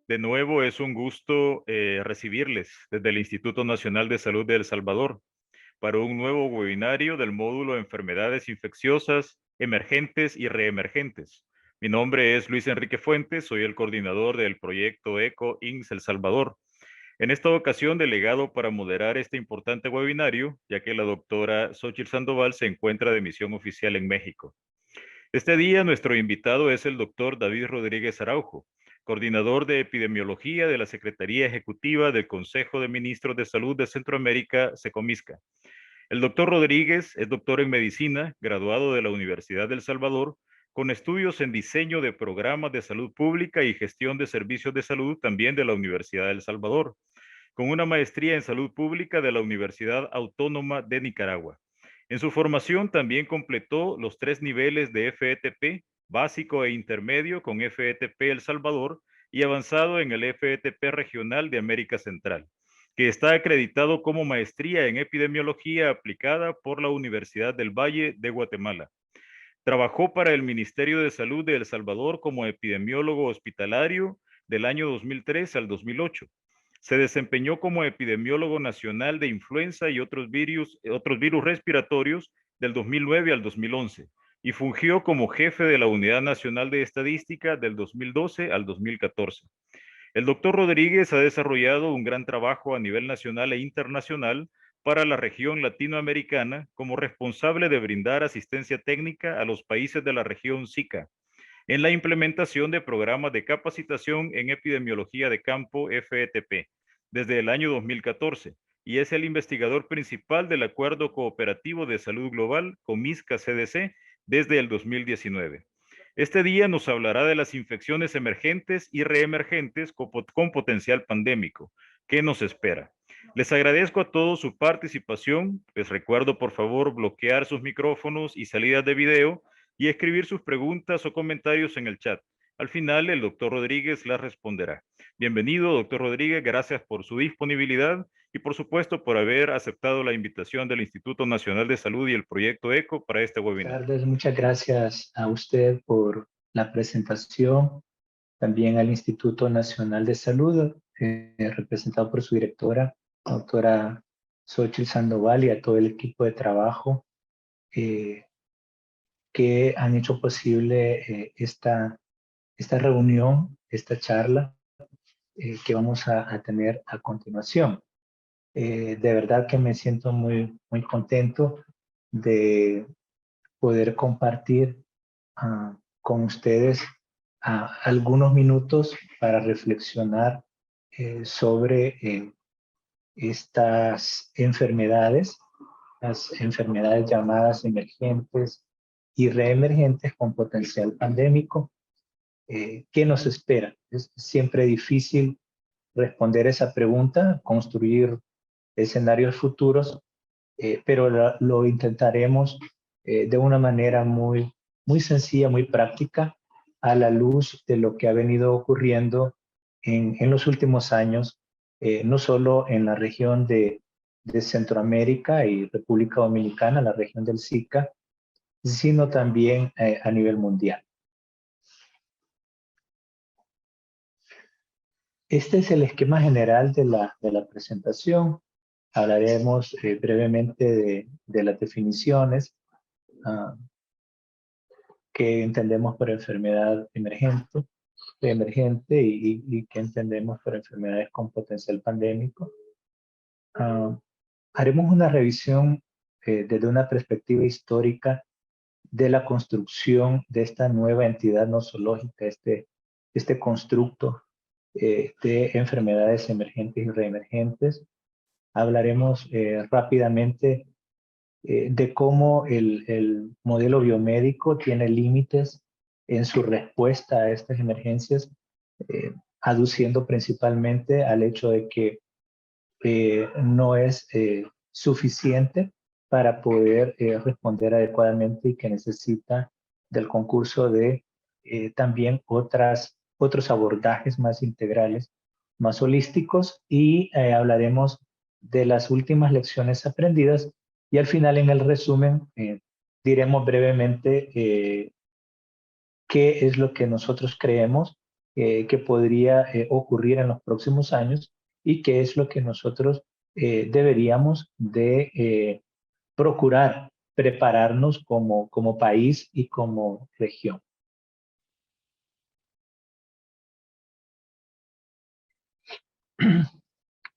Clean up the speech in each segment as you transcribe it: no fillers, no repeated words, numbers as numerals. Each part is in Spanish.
De nuevo, es un gusto recibirles desde el Instituto Nacional de Salud de El Salvador para un nuevo webinario del módulo Enfermedades Infecciosas, Emergentes y Reemergentes. Mi nombre es Luis Enrique Fuentes, soy el coordinador del proyecto ECO INS El Salvador. En esta ocasión, delegado para moderar este importante webinario, ya que la doctora Xochitl Sandoval se encuentra de misión oficial en México. Este día nuestro invitado es el doctor David Rodríguez Araujo, coordinador de epidemiología de la Secretaría Ejecutiva del Consejo de Ministros de Salud de Centroamérica, SECOMISCA. El doctor Rodríguez es doctor en medicina, graduado de la Universidad del Salvador, con estudios en diseño de programas de salud pública y gestión de servicios de salud también de la Universidad del Salvador, con una maestría en salud pública de la Universidad Autónoma de Nicaragua. En su formación también completó los 3 niveles de FETP, básico e intermedio con FETP El Salvador y avanzado en el FETP regional de América Central, que está acreditado como maestría en epidemiología aplicada por la Universidad del Valle de Guatemala. Trabajó para el Ministerio de Salud de El Salvador como epidemiólogo hospitalario del año 2003 al 2008. Se desempeñó como epidemiólogo nacional de influenza y otros virus respiratorios del 2009 al 2011 y fungió como jefe de la Unidad Nacional de Estadística del 2012 al 2014. El doctor Rodríguez ha desarrollado un gran trabajo a nivel nacional e internacional para la región latinoamericana como responsable de brindar asistencia técnica a los países de la región SICA en la implementación de programas de capacitación en epidemiología de campo FETP desde el año 2014 y es el investigador principal del Acuerdo Cooperativo de Salud Global COMISCA-CDC desde el 2019. Este día nos hablará de las infecciones emergentes y reemergentes con potencial pandémico. ¿Qué nos espera? Les agradezco a todos su participación. Les recuerdo, por favor, bloquear sus micrófonos y salidas de video y escribir sus preguntas o comentarios en el chat. Al final, el doctor Rodríguez las responderá. Bienvenido, doctor Rodríguez. Gracias por su disponibilidad y, por supuesto, por haber aceptado la invitación del Instituto Nacional de Salud y el Proyecto ECO para este webinar. Buenas tardes, muchas gracias a usted por la presentación, también al Instituto Nacional de Salud, representado por su directora, doctora Xochitl Sandoval, y a todo el equipo de trabajo que han hecho posible esta reunión, esta charla que vamos a tener a continuación. De verdad que me siento muy contento de poder compartir con ustedes algunos minutos para reflexionar sobre estas enfermedades, las enfermedades llamadas emergentes y reemergentes con potencial pandémico. ¿Qué nos espera? Es siempre difícil responder esa pregunta, construir escenarios futuros, pero lo intentaremos de una manera muy sencilla, muy práctica, a la luz de lo que ha venido ocurriendo en los últimos años, no solo en la región de Centroamérica y República Dominicana, la región del SICA, sino también a nivel mundial. Este es el esquema general de la presentación. Hablaremos brevemente de las definiciones que entendemos por enfermedad emergente y que entendemos por enfermedades con potencial pandémico. Haremos una revisión desde una perspectiva histórica de la construcción de esta nueva entidad nosológica, este constructo de enfermedades emergentes y reemergentes. Hablaremos rápidamente de cómo el modelo biomédico tiene límites en su respuesta a estas emergencias, aduciendo principalmente al hecho de que no es suficiente para poder responder adecuadamente y que necesita del concurso de también otros abordajes más integrales, más holísticos, y hablaremos de las últimas lecciones aprendidas y al final, en el resumen, diremos brevemente qué es lo que nosotros creemos que podría ocurrir en los próximos años y qué es lo que nosotros deberíamos de procurar prepararnos como país y como región.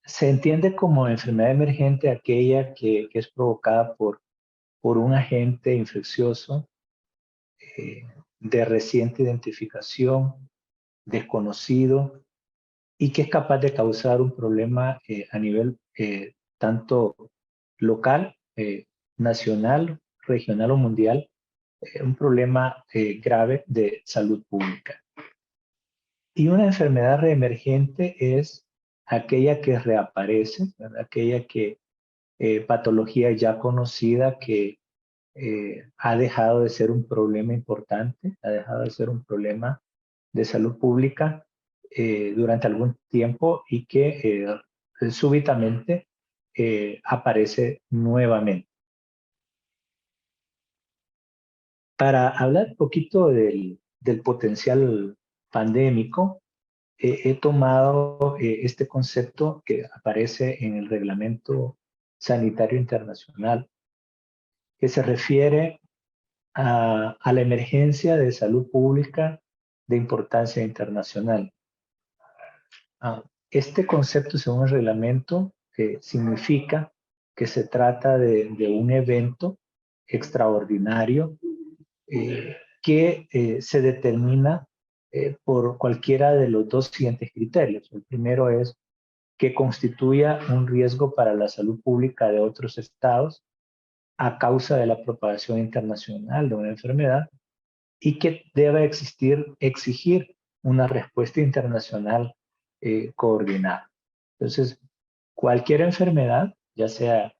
Se entiende como enfermedad emergente aquella que es provocada por un agente infeccioso eh, de reciente identificación, desconocido, y que es capaz de causar un problema a nivel tanto local, nacional, regional o mundial, un problema grave de salud pública. Y una enfermedad reemergente es aquella que reaparece, ¿verdad? Aquella que patología ya conocida que ha dejado de ser un problema importante, ha dejado de ser un problema de salud pública durante algún tiempo y que súbitamente aparece nuevamente. Para hablar un poquito del potencial pandémico, he tomado este concepto que aparece en el Reglamento Sanitario Internacional, que se refiere a la emergencia de salud pública de importancia internacional. Este concepto, según el reglamento, significa que se trata de un evento extraordinario que se determina por cualquiera de los dos siguientes criterios. El primero es que constituya un riesgo para la salud pública de otros estados a causa de la propagación internacional de una enfermedad y que debe exigir una respuesta internacional coordinada. Entonces, cualquier enfermedad, ya sea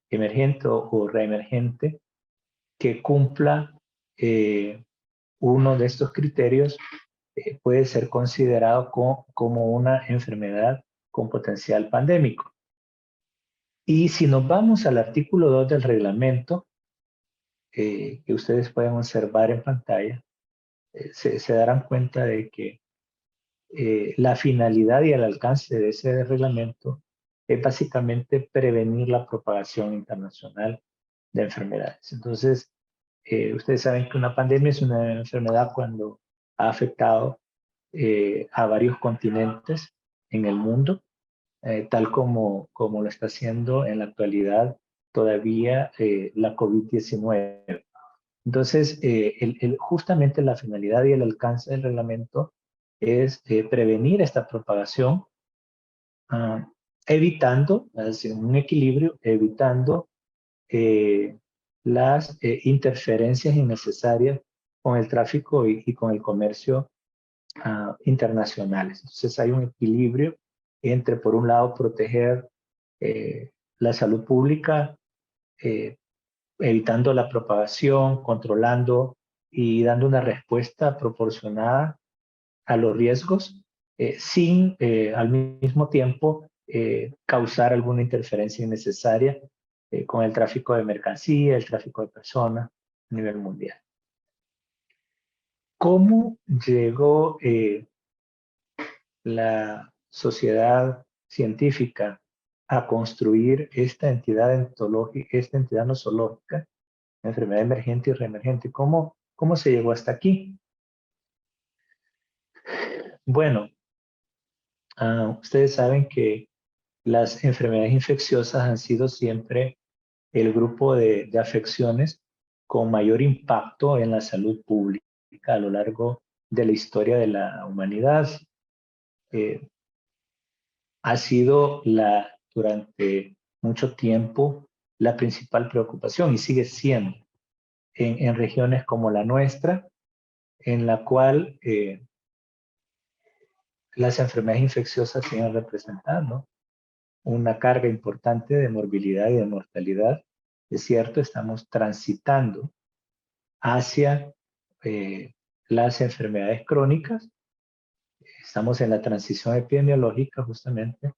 emergente o reemergente, que cumpla uno de estos criterios, puede ser considerado como una enfermedad con potencial pandémico. Y si nos vamos al artículo 2 del reglamento, que ustedes pueden observar en pantalla, se darán cuenta de que la finalidad y el alcance de ese reglamento es básicamente prevenir la propagación internacional de enfermedades. Entonces, ustedes saben que una pandemia es una enfermedad cuando ha afectado a varios continentes en el mundo, tal como lo está haciendo en la actualidad todavía la COVID-19. Entonces, justamente la finalidad y el alcance del reglamento es prevenir esta propagación, ah, evitando, haciendo un equilibrio, evitando las interferencias innecesarias con el tráfico y con el comercio internacionales. Entonces hay un equilibrio entre, por un lado, proteger la salud pública, eh, evitando la propagación, controlando y dando una respuesta proporcionada a los riesgos, sin al mismo tiempo causar alguna interferencia innecesaria con el tráfico de mercancía, el tráfico de personas a nivel mundial. ¿Cómo llegó la sociedad científica a construir esta entidad esta entidad nosológica, enfermedad emergente y reemergente? ¿Cómo se llegó hasta aquí? Bueno, ustedes saben que las enfermedades infecciosas han sido siempre el grupo de afecciones con mayor impacto en la salud pública a lo largo de la historia de la humanidad. Ha sido durante mucho tiempo la principal preocupación y sigue siendo en regiones como la nuestra, en la cual las enfermedades infecciosas siguen representando una carga importante de morbilidad y de mortalidad. Es cierto, estamos transitando hacia las enfermedades crónicas, estamos en la transición epidemiológica justamente,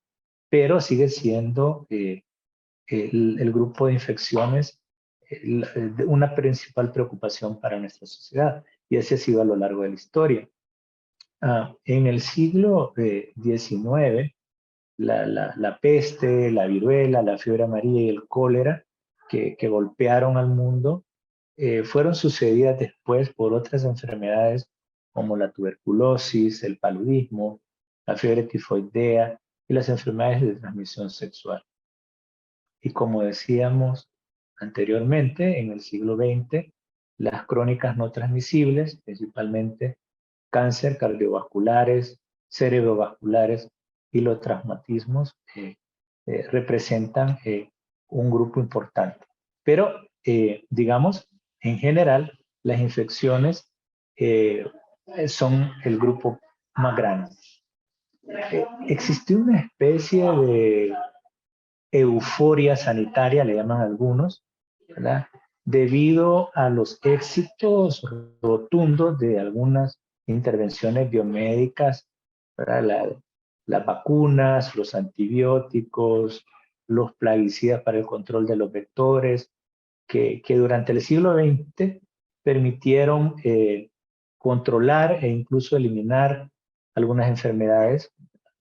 pero sigue siendo el grupo de infecciones una principal preocupación para nuestra sociedad, y así ha sido a lo largo de la historia. En el siglo XIX, la peste, la viruela, la fiebre amarilla y el cólera que golpearon al mundo fueron sucedidas después por otras enfermedades como la tuberculosis, el paludismo, la fiebre tifoidea y las enfermedades de transmisión sexual. Y como decíamos anteriormente, en el siglo XX, las crónicas no transmisibles, principalmente cáncer, cardiovasculares, cerebrovasculares y los traumatismos, representan un grupo importante. Pero, digamos, en general, las infecciones son el grupo más grande. Existe una especie de euforia sanitaria, le llaman algunos, ¿verdad? Debido a los éxitos rotundos de algunas intervenciones biomédicas, ¿verdad? Las vacunas, los antibióticos, los plaguicidas para el control de los vectores, que durante el siglo XX permitieron controlar e incluso eliminar algunas enfermedades,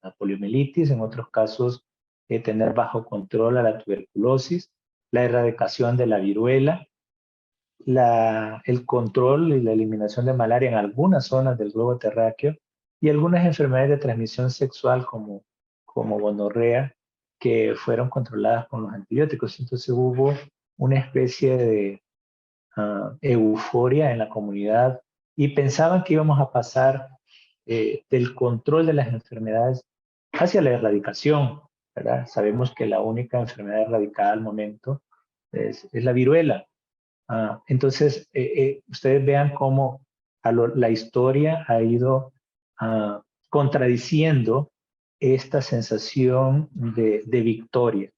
la poliomielitis, en otros casos tener bajo control a la tuberculosis, la erradicación de la viruela, el control y la eliminación de malaria en algunas zonas del globo terráqueo y algunas enfermedades de transmisión sexual como gonorrea que fueron controladas con los antibióticos. Entonces hubo una especie de euforia en la comunidad y pensaban que íbamos a pasar del control de las enfermedades hacia la erradicación, ¿verdad? Sabemos que la única enfermedad erradicada al momento es la viruela. Entonces, ustedes vean cómo la historia ha ido contradiciendo esta sensación de victoria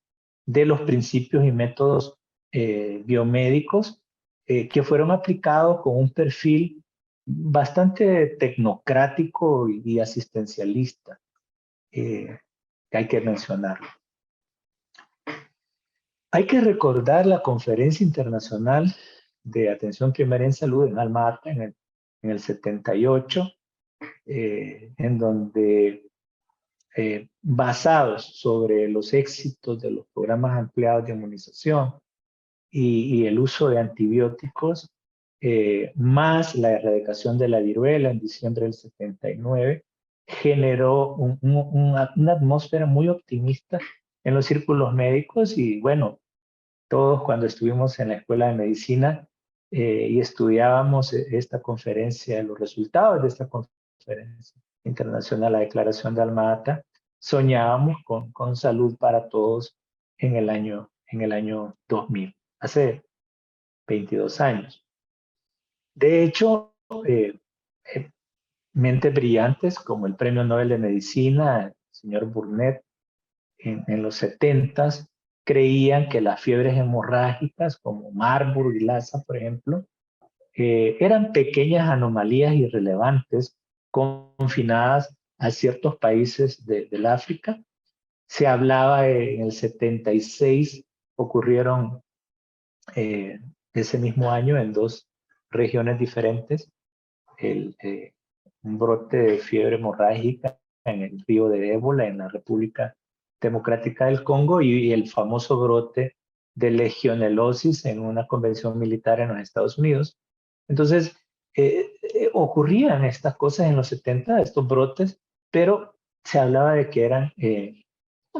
de los principios y métodos biomédicos que fueron aplicados con un perfil bastante tecnocrático y asistencialista, que hay que mencionarlo. Hay que recordar la Conferencia Internacional de Atención Primaria en Salud en Alma Ata en el 78, en donde basados sobre los éxitos de los programas ampliados de inmunización y el uso de antibióticos, más la erradicación de la viruela en diciembre del 79, generó una atmósfera muy optimista en los círculos médicos y bueno, todos cuando estuvimos en la escuela de medicina y estudiábamos esta conferencia, los resultados de esta conferencia internacional, la declaración de Alma Ata, soñábamos con salud para todos en el año 2000, hace 22 años. De hecho, mentes brillantes como el Premio Nobel de Medicina, el señor Burnett, en los 70s, creían que las fiebres hemorrágicas como Marburg y Lassa, por ejemplo, eran pequeñas anomalías irrelevantes confinadas a ciertos países del África. Se hablaba en el 76, ocurrieron ese mismo año en dos regiones diferentes, un brote de fiebre hemorrágica en el río de Ébola, en la República Democrática del Congo, y el famoso brote de legionelosis en una convención militar en los Estados Unidos. Entonces, ocurrían estas cosas en los 70, estos brotes, pero se hablaba de que eran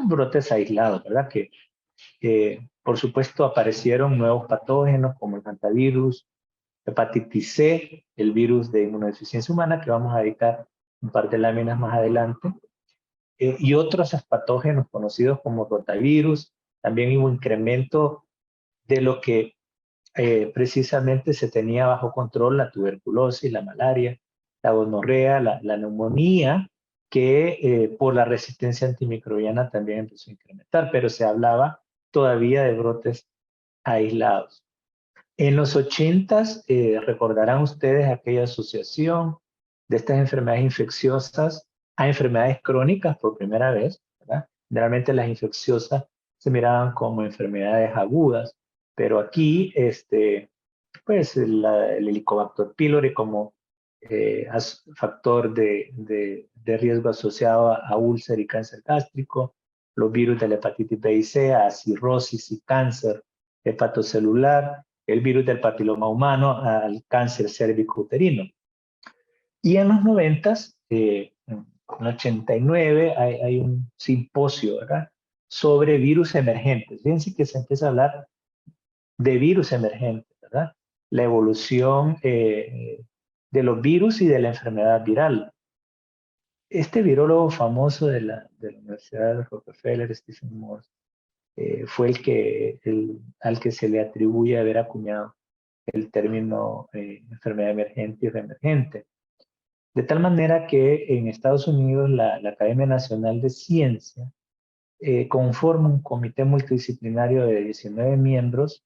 brotes aislados, ¿verdad? Que por supuesto aparecieron nuevos patógenos como el hantavirus, hepatitis C, el virus de inmunodeficiencia humana, que vamos a dedicar un par de láminas más adelante, y otros patógenos conocidos como rotavirus. También hubo un incremento de lo que precisamente se tenía bajo control, la tuberculosis, la malaria, la gonorrea, la neumonía, que por la resistencia antimicrobiana también empezó a incrementar, pero se hablaba todavía de brotes aislados. En los 80s, recordarán ustedes aquella asociación de estas enfermedades infecciosas a enfermedades crónicas por primera vez, ¿verdad? Generalmente las infecciosas se miraban como enfermedades agudas, pero aquí, pues el Helicobacter pylori como factor de riesgo asociado a úlcer y cáncer gástrico, los virus de la hepatitis B y C, a cirrosis y cáncer hepatocelular, el virus del papiloma humano, al cáncer cérvico-uterino. Y en los 90, en el 89, hay un simposio, ¿verdad?, sobre virus emergentes. Fíjense que se empieza a hablar de virus emergentes, ¿verdad? La evolución de los virus y de la enfermedad viral. Este virólogo famoso de la Universidad de Rockefeller, Stephen Morse, fue al que se le atribuye haber acuñado el término enfermedad emergente y reemergente. De tal manera que en Estados Unidos la Academia Nacional de Ciencia conforma un comité multidisciplinario de 19 miembros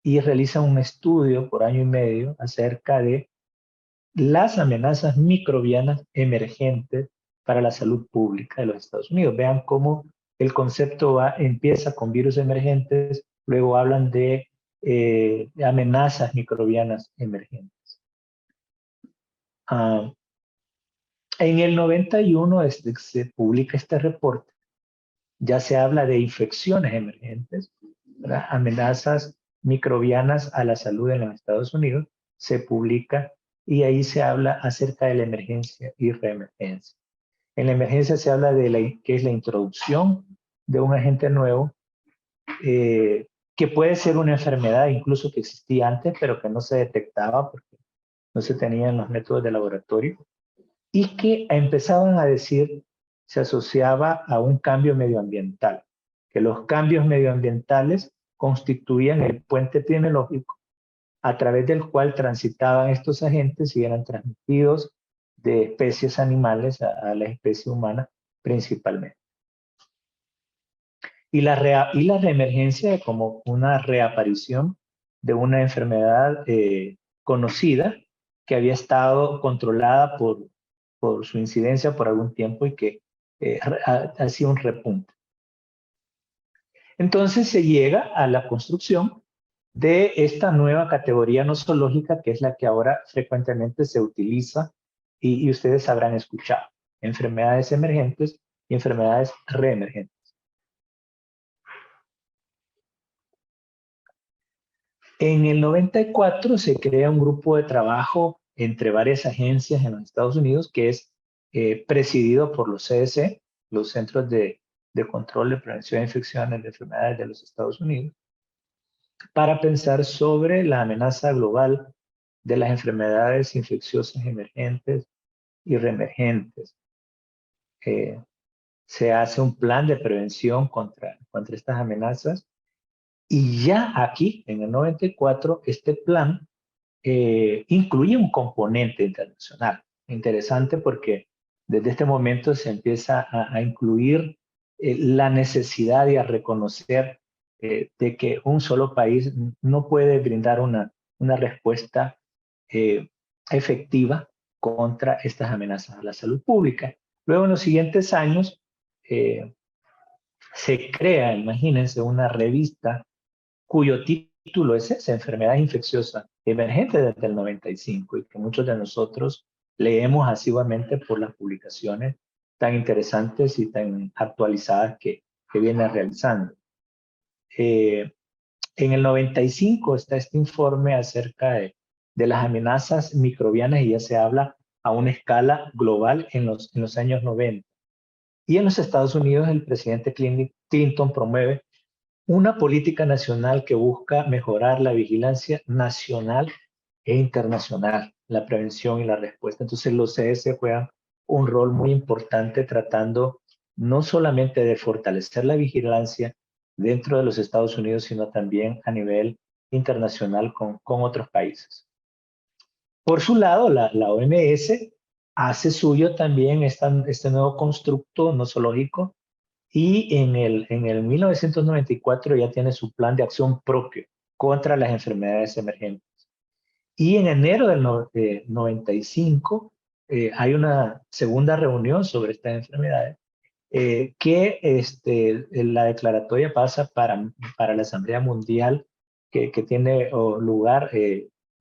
y realiza un estudio por año y medio acerca de las amenazas microbianas emergentes para la salud pública de los Estados Unidos. Vean cómo el concepto empieza con virus emergentes, luego hablan de amenazas microbianas emergentes. En el 91 se publica este reporte. Ya se habla de infecciones emergentes, ¿verdad?, amenazas microbianas a la salud en los Estados Unidos. Se publica y ahí se habla acerca de la emergencia y reemergencia. En la emergencia se habla de que es la introducción de un agente nuevo, que puede ser una enfermedad incluso que existía antes, pero que no se detectaba porque no se tenían los métodos de laboratorio, y que empezaban a decir se asociaba a un cambio medioambiental, que los cambios medioambientales constituían el puente epidemiológico a través del cual transitaban estos agentes y eran transmitidos de especies animales a la especie humana principalmente. Y la reemergencia como una reaparición de una enfermedad conocida que había estado controlada por su incidencia por algún tiempo y que ha sido un repunte. Entonces se llega a la construcción de esta nueva categoría nosológica, que es la que ahora frecuentemente se utiliza y ustedes habrán escuchado: enfermedades emergentes y enfermedades reemergentes. En el 94 se crea un grupo de trabajo entre varias agencias en los Estados Unidos que es presidido por los CDC, los Centros de Control de Prevención de Infecciones de Enfermedades de los Estados Unidos, para pensar sobre la amenaza global de las enfermedades infecciosas emergentes y reemergentes. Se hace un plan de prevención contra estas amenazas, y ya aquí, en el 94, este plan incluye un componente internacional. Interesante porque desde este momento se empieza a incluir la necesidad y a reconocer de que un solo país no puede brindar una respuesta efectiva contra estas amenazas a la salud pública. Luego, en los siguientes años, se crea, imagínense, una revista cuyo título es esa: Enfermedad infecciosa emergente, desde el 95, y que muchos de nosotros leemos asiduamente por las publicaciones tan interesantes y tan actualizadas que viene realizando. En el 95 está este informe acerca de las amenazas microbianas, y ya se habla a una escala global en los años 90. Y en los Estados Unidos el presidente Clinton promueve una política nacional que busca mejorar la vigilancia nacional e internacional, la prevención y la respuesta. Entonces los CS juegan un rol muy importante tratando no solamente de fortalecer la vigilancia dentro de los Estados Unidos, sino también a nivel internacional con otros países. Por su lado, la OMS hace suyo también este nuevo constructo nosológico, y en el 1994 ya tiene su plan de acción propio contra las enfermedades emergentes. Y en enero del 95 hay una segunda reunión sobre estas enfermedades, que la declaratoria pasa para la Asamblea Mundial que tiene lugar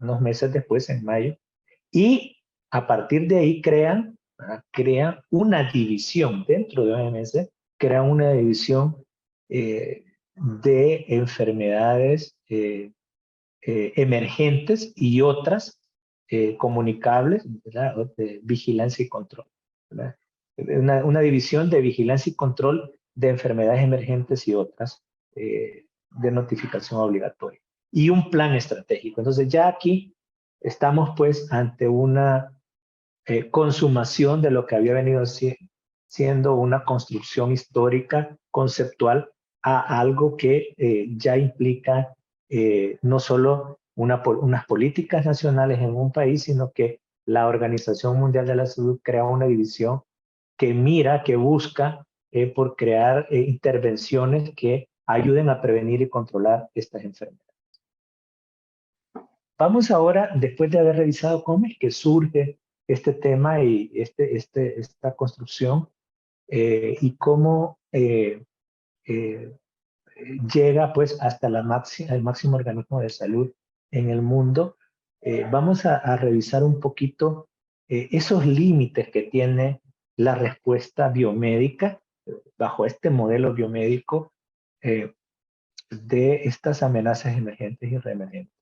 unos meses después, en mayo. Y A partir de ahí crean una división dentro de OMS, crean una división de enfermedades emergentes y otras comunicables, ¿verdad? De vigilancia y control, ¿verdad? Una división de vigilancia y control de enfermedades emergentes y otras de notificación obligatoria. Y un plan estratégico. Entonces ya aquí estamos pues ante una consumación de lo que había venido siendo una construcción histórica, conceptual, a algo que ya implica no solo unas políticas nacionales en un país, sino que la Organización Mundial de la Salud crea una división que mira, que busca por crear intervenciones que ayuden a prevenir y controlar estas enfermedades. Vamos ahora, después de haber revisado cómo es que surge este tema y esta construcción y cómo llega pues hasta el máximo organismo de salud en el mundo, vamos a revisar un poquito esos límites que tiene la respuesta biomédica bajo este modelo biomédico de estas amenazas emergentes y reemergentes.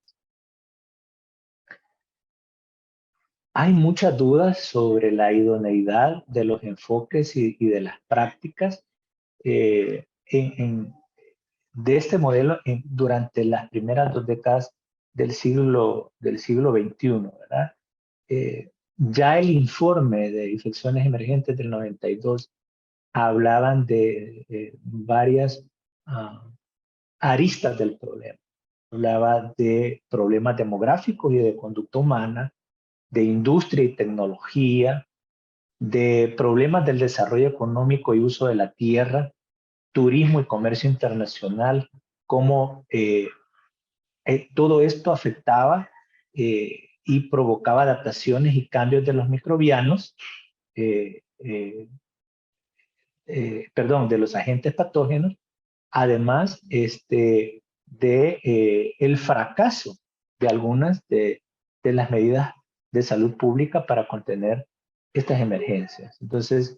Hay muchas dudas sobre la idoneidad de los enfoques y de las prácticas de este modelo durante las primeras 2 décadas del siglo XXI, ¿verdad? Ya el informe de infecciones emergentes del 92 hablaban de varias aristas del problema. Hablaba de problemas demográficos y de conducta humana, de industria y tecnología, de problemas del desarrollo económico y uso de la tierra, turismo y comercio internacional, cómo todo esto afectaba y provocaba adaptaciones y cambios de los microbianos, de los agentes patógenos, además de el fracaso de algunas de las medidas de salud pública para contener estas emergencias. Entonces,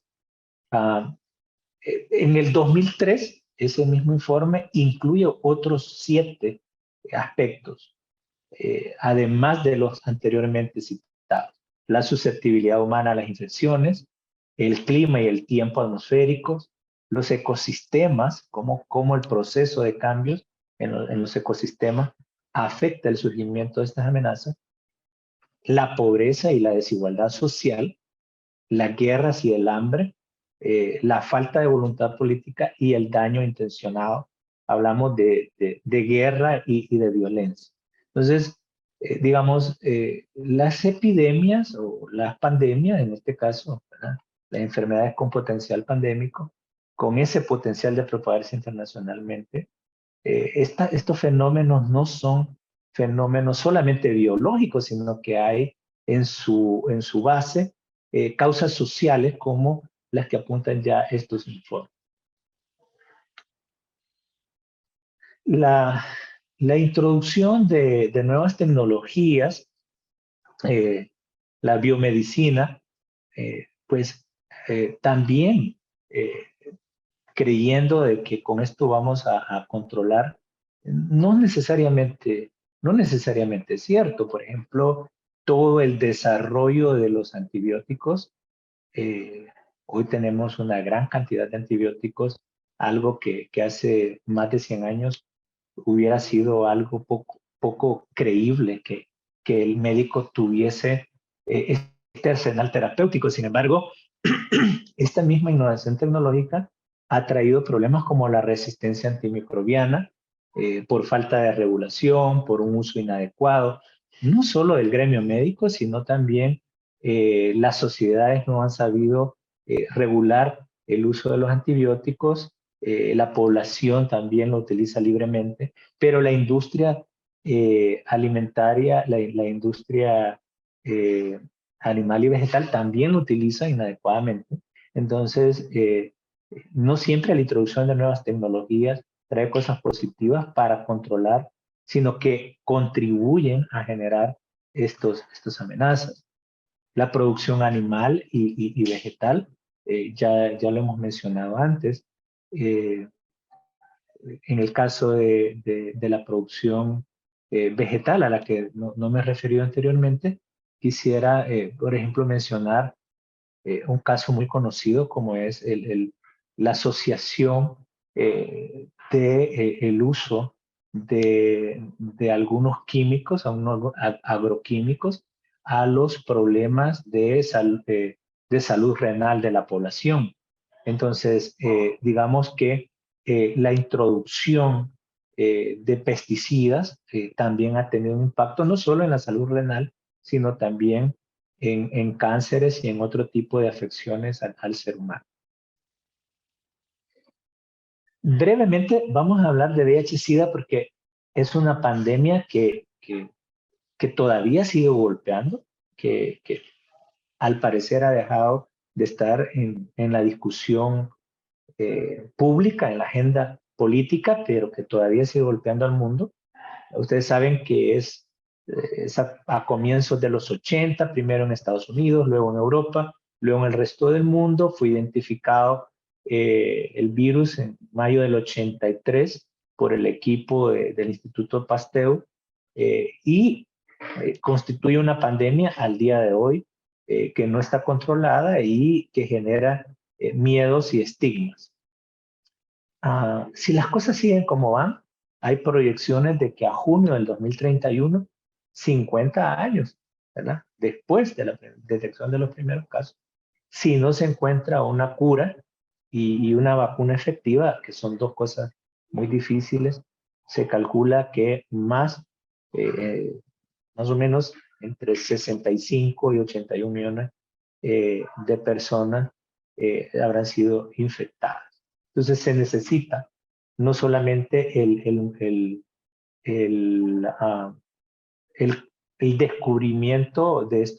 en el 2003, ese mismo informe incluye otros 7 aspectos, además de los anteriormente citados. La susceptibilidad humana a las infecciones, el clima y el tiempo atmosféricos, los ecosistemas, cómo el proceso de cambios en los ecosistemas afecta el surgimiento de estas amenazas, la pobreza y la desigualdad social, las guerras y el hambre, la falta de voluntad política y el daño intencionado. Hablamos de guerra y de violencia. Entonces, digamos, las epidemias o las pandemias, en este caso, ¿verdad? Las enfermedades con potencial pandémico, con ese potencial de propagarse internacionalmente, estos fenómenos no son fenómenos solamente biológicos, sino que hay en su base causas sociales como las que apuntan ya estos informes. La introducción de nuevas tecnologías, la biomedicina, también creyendo de que con esto vamos a controlar, no necesariamente es cierto. Por ejemplo, todo el desarrollo de los antibióticos, hoy tenemos una gran cantidad de antibióticos, algo que hace más de 100 años hubiera sido algo poco creíble que el médico tuviese este arsenal terapéutico. Sin embargo, esta misma innovación tecnológica ha traído problemas como la resistencia antimicrobiana, por falta de regulación, por un uso inadecuado, no solo del gremio médico, sino también las sociedades no han sabido regular el uso de los antibióticos, la población también lo utiliza libremente, pero la industria alimentaria, la industria animal y vegetal también lo utiliza inadecuadamente. Entonces, no siempre la introducción de nuevas tecnologías trae cosas positivas para controlar, sino que contribuyen a generar estas amenazas. la producción animal y vegetal, ya lo hemos mencionado antes. En el caso de la producción vegetal, a la que no me he referido anteriormente, quisiera, por ejemplo, mencionar un caso muy conocido como es la asociación el uso de algunos químicos, algunos agroquímicos, a los problemas de salud renal de la población. Entonces, digamos que la introducción de pesticidas también ha tenido un impacto no solo en la salud renal, sino también en cánceres y en otro tipo de afecciones al ser humano. Brevemente vamos a hablar de VIH-Sida porque es una pandemia que todavía sigue golpeando, que al parecer ha dejado de estar en la discusión pública, en la agenda política, pero que todavía sigue golpeando al mundo. Ustedes saben que es a comienzos de los 80, primero en Estados Unidos, luego en Europa, luego en el resto del mundo. Fue identificado el virus en mayo del 83 por el equipo del Instituto Pasteur y constituye una pandemia al día de hoy que no está controlada y que genera miedos y estigmas. Si las cosas siguen como van, hay proyecciones de que a junio del 2031, 50 años, ¿verdad? Después de la detección de los primeros casos, si no se encuentra una cura y una vacuna efectiva, que son dos cosas muy difíciles, se calcula que más o menos entre 65 y 81 millones de personas habrán sido infectadas. Entonces se necesita no solamente el descubrimiento de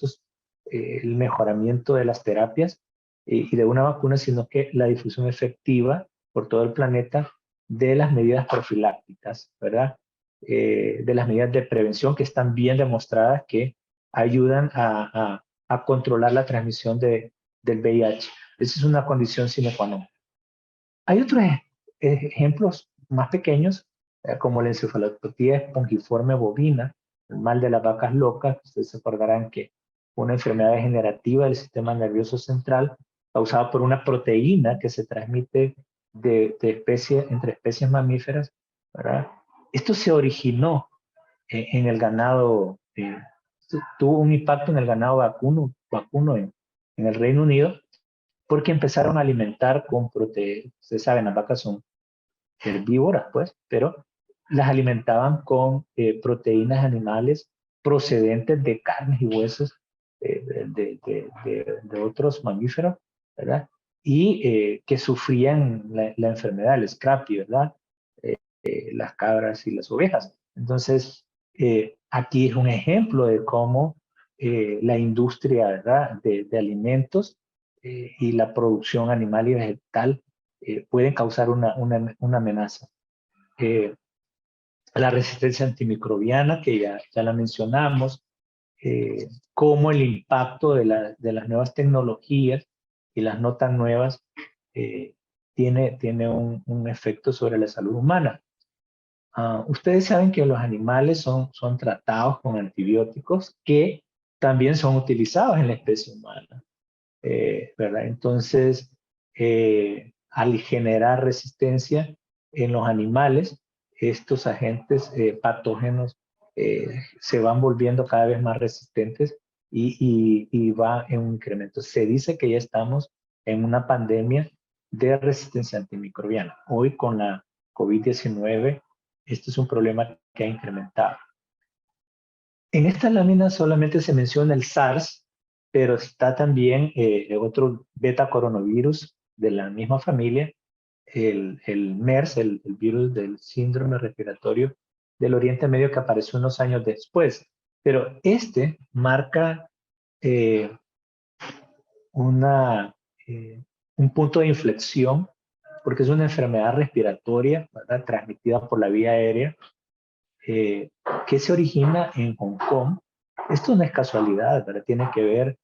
el mejoramiento de las terapias y de una vacuna, sino que la difusión efectiva por todo el planeta de las medidas profilácticas, ¿verdad? De las medidas de prevención que están bien demostradas que ayudan a controlar la transmisión del VIH. Esa es una condición sine qua non. Hay otros ejemplos más pequeños, como la encefalopatía espongiforme bovina, el mal de las vacas locas. Ustedes se acordarán que una enfermedad degenerativa del sistema nervioso central causada por una proteína que se transmite entre especies mamíferas, ¿verdad? Esto se originó en el ganado, tuvo un impacto en el ganado vacuno en el Reino Unido, porque empezaron a alimentar con proteínas. Ustedes saben, las vacas son herbívoras, pues, pero las alimentaban con proteínas animales procedentes de carnes y huesos de otros mamíferos, ¿verdad? Y que sufrían la enfermedad, el scrappy, ¿verdad? Las cabras y las ovejas. Entonces, aquí es un ejemplo de cómo la industria, ¿verdad? de alimentos y la producción animal y vegetal pueden causar una amenaza. La resistencia antimicrobiana, que ya la mencionamos, cómo el impacto de las nuevas tecnologías y las no tan nuevas tiene un efecto sobre la salud humana. Ustedes saben que los animales son tratados con antibióticos que también son utilizados en la especie humana, ¿verdad? Entonces, al generar resistencia en los animales, estos agentes patógenos se van volviendo cada vez más resistentes y va en un incremento. Se dice que ya estamos en una pandemia de resistencia antimicrobiana. Hoy con la COVID-19, este es un problema que ha incrementado. En esta lámina solamente se menciona el SARS, pero está también otro beta coronavirus de la misma familia, el MERS, el virus del síndrome respiratorio del Oriente Medio, que apareció unos años después. Pero este marca eh, una, un punto de inflexión porque es una enfermedad respiratoria, ¿verdad? Transmitida por la vía aérea que se origina en Hong Kong. Esto no es casualidad, ¿verdad? Tiene que ver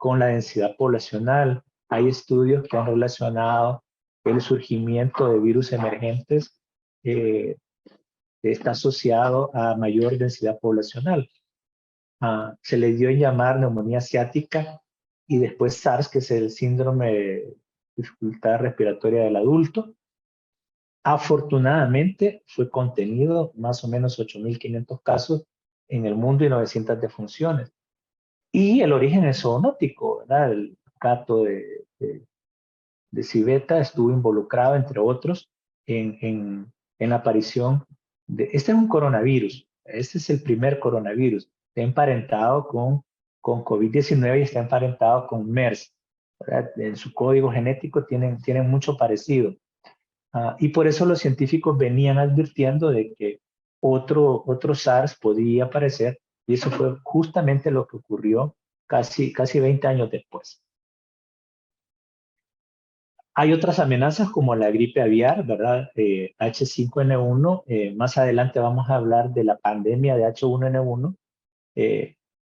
con la densidad poblacional. Hay estudios que han relacionado el surgimiento de virus emergentes está asociado a mayor densidad poblacional. Se le dio en llamar neumonía asiática y después SARS, que es el síndrome de dificultad respiratoria del adulto. Afortunadamente fue contenido más o menos 8.500 casos en el mundo y 900 defunciones. Y el origen es zoonótico, ¿verdad? El gato de civeta estuvo involucrado, entre otros, en la aparición de... Este es un coronavirus, este es el primer coronavirus, está emparentado con COVID-19 y está emparentado con MERS, ¿verdad? En su código genético tienen mucho parecido. Y por eso los científicos venían advirtiendo de que otro SARS podía aparecer, y eso fue justamente lo que ocurrió casi 20 años después. Hay otras amenazas como la gripe aviar, ¿verdad? H5N1. Más adelante vamos a hablar de la pandemia de H1N1.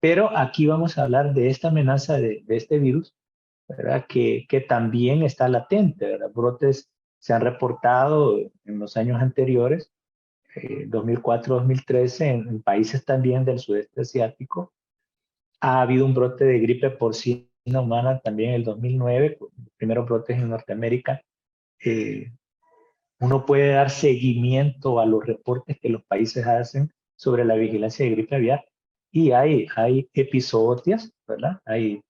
Pero aquí vamos a hablar de esta amenaza de este virus, ¿verdad? Que también está latente, ¿verdad? Brotes se han reportado en los años anteriores, 2004-2013, en países también del sudeste asiático. Ha habido un brote de gripe porcina humana también en el 2009, primeros brotes en Norteamérica. Uno puede dar seguimiento a los reportes que los países hacen sobre la vigilancia de gripe aviar y hay episodios, ¿verdad? Hay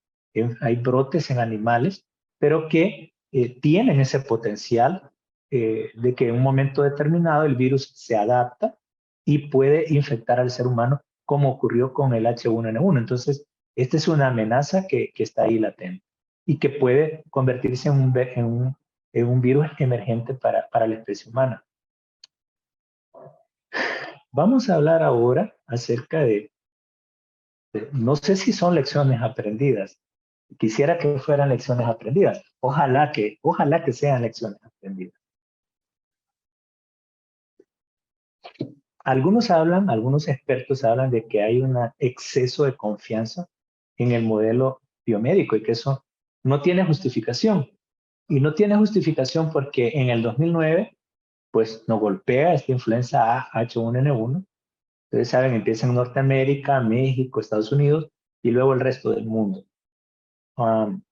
brotes en animales, pero que tienen ese potencial de que en un momento determinado el virus se adapta y puede infectar al ser humano, como ocurrió con el H1N1. Entonces, esta es una amenaza que está ahí latente y que puede convertirse en un virus emergente para la especie humana. Vamos a hablar ahora acerca no sé si son lecciones aprendidas. Quisiera que fueran lecciones aprendidas. Ojalá que sean lecciones aprendidas. Algunos expertos hablan de que hay un exceso de confianza en el modelo biomédico y que eso no tiene justificación. Y no tiene justificación porque en el 2009, pues nos golpea esta influenza A H1N1. Ustedes saben, empieza en Norteamérica, México, Estados Unidos y luego el resto del mundo.